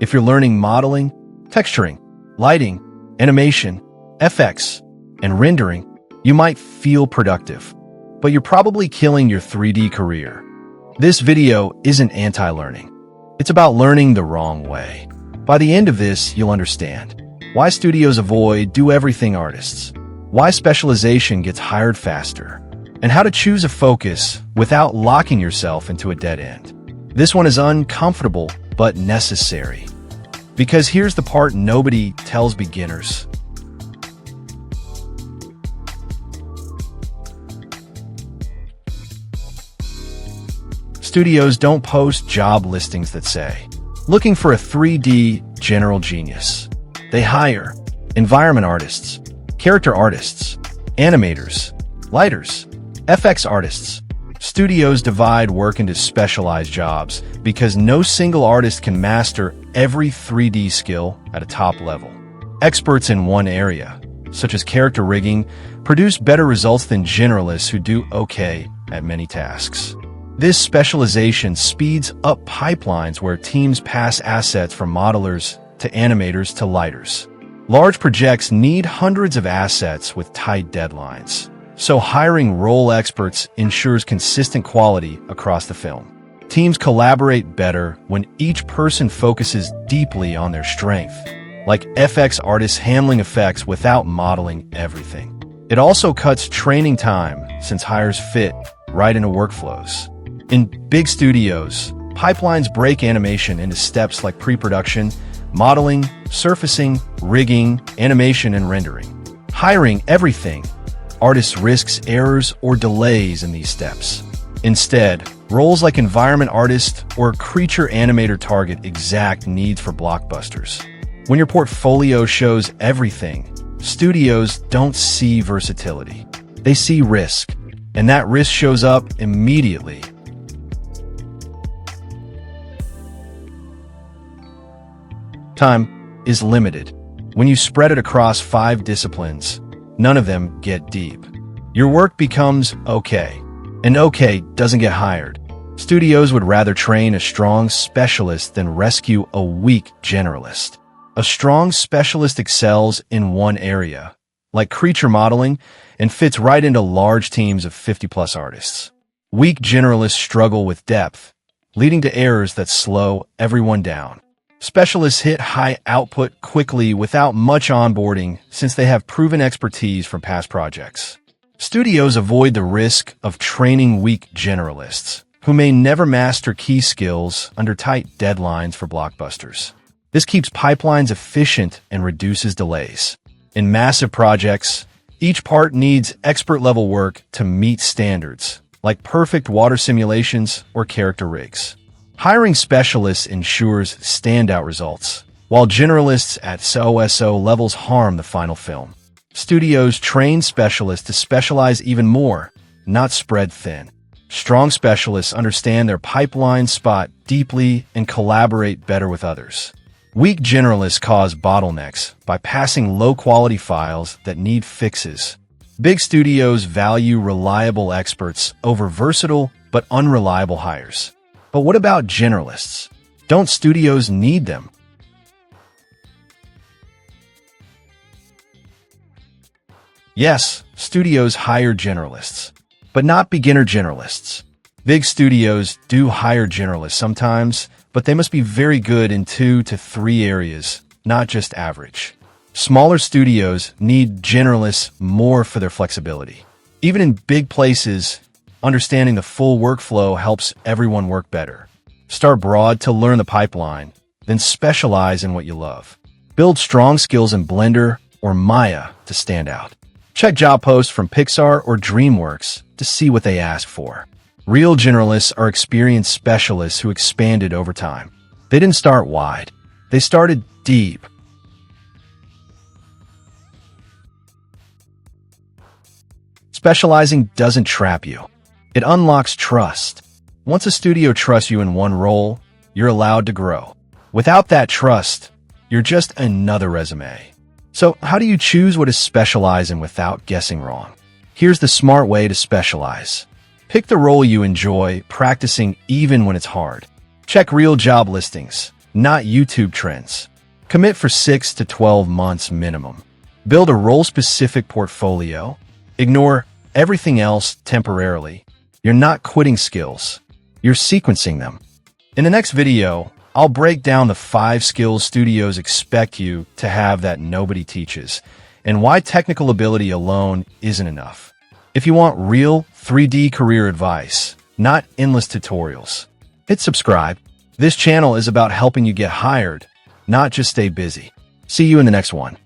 If you're learning modeling, texturing, lighting, animation, FX, and rendering, you might feel productive, but you're probably killing your 3D career. This video isn't anti-learning. It's about learning the wrong way. By the end of this, you'll understand why studios avoid do-everything artists, why specialization gets hired faster, and how to choose a focus without locking yourself into a dead end. This one is uncomfortable, but necessary. Because here's the part nobody tells beginners. Studios don't post job listings that say, looking for a 3D general genius. They hire environment artists, character artists, animators, lighters, FX artists. Studios divide work into specialized jobs because no single artist can master every 3D skill at a top level. Experts in one area, such as character rigging, produce better results than generalists who do okay at many tasks. This specialization speeds up pipelines where teams pass assets from modelers to animators to lighters. Large projects need hundreds of assets with tight deadlines, so hiring role experts ensures consistent quality across the film. Teams collaborate better when each person focuses deeply on their strength, like FX artists handling effects without modeling everything. It also cuts training time since hires fit right into workflows. In big studios, pipelines break animation into steps like pre-production, modeling, surfacing, rigging, animation, and rendering. Hiring everything, artists risks errors or delays in these steps. Instead, roles like environment artist or creature animator target exact needs for blockbusters. When your portfolio shows everything, studios don't see versatility. They see risk, and that risk shows up immediately. Time is limited. When you spread it across 5 disciplines, none of them get deep. Your work becomes okay, and okay doesn't get hired. Studios would rather train a strong specialist than rescue a weak generalist. A strong specialist excels in one area, like creature modeling, and fits right into large teams of 50-plus artists. Weak generalists struggle with depth, leading to errors that slow everyone down. Specialists hit high output quickly without much onboarding since they have proven expertise from past projects. Studios avoid the risk of training weak generalists, who may never master key skills under tight deadlines for blockbusters. This keeps pipelines efficient and reduces delays. In massive projects, each part needs expert-level work to meet standards, like perfect water simulations or character rigs. Hiring specialists ensures standout results, while generalists at so levels harm the final film. Studios train specialists to specialize even more, not spread thin. Strong specialists understand their pipeline spot deeply and collaborate better with others. Weak generalists cause bottlenecks by passing low-quality files that need fixes. Big studios value reliable experts over versatile but unreliable hires. But what about generalists? Don't studios need them? Yes, studios hire generalists, but not beginner generalists. Big studios do hire generalists sometimes, but they must be very good in 2 to 3 areas, not just average. Smaller studios need generalists more for their flexibility. Even in big places, understanding the full workflow helps everyone work better. Start broad to learn the pipeline, then specialize in what you love. Build strong skills in Blender or Maya to stand out. Check job posts from Pixar or DreamWorks to see what they ask for. Real generalists are experienced specialists who expanded over time. They didn't start wide. They started deep. Specializing doesn't trap you. It unlocks trust. Once a studio trusts you in one role, you're allowed to grow. Without that trust, you're just another resume. So how do you choose what to specialize in without guessing wrong? Here's the smart way to specialize. Pick the role you enjoy practicing even when it's hard. Check real job listings. not YouTube trends. Commit for 6 to 12 months minimum. Build a role-specific portfolio. Ignore everything else temporarily. You're not quitting skills. You're sequencing them. In the next video, I'll break down the 5 skills studios expect you to have that nobody teaches, and why technical ability alone isn't enough. If you want real 3D career advice, not endless tutorials, hit subscribe. This channel is about helping you get hired, not just stay busy. See you in the next one.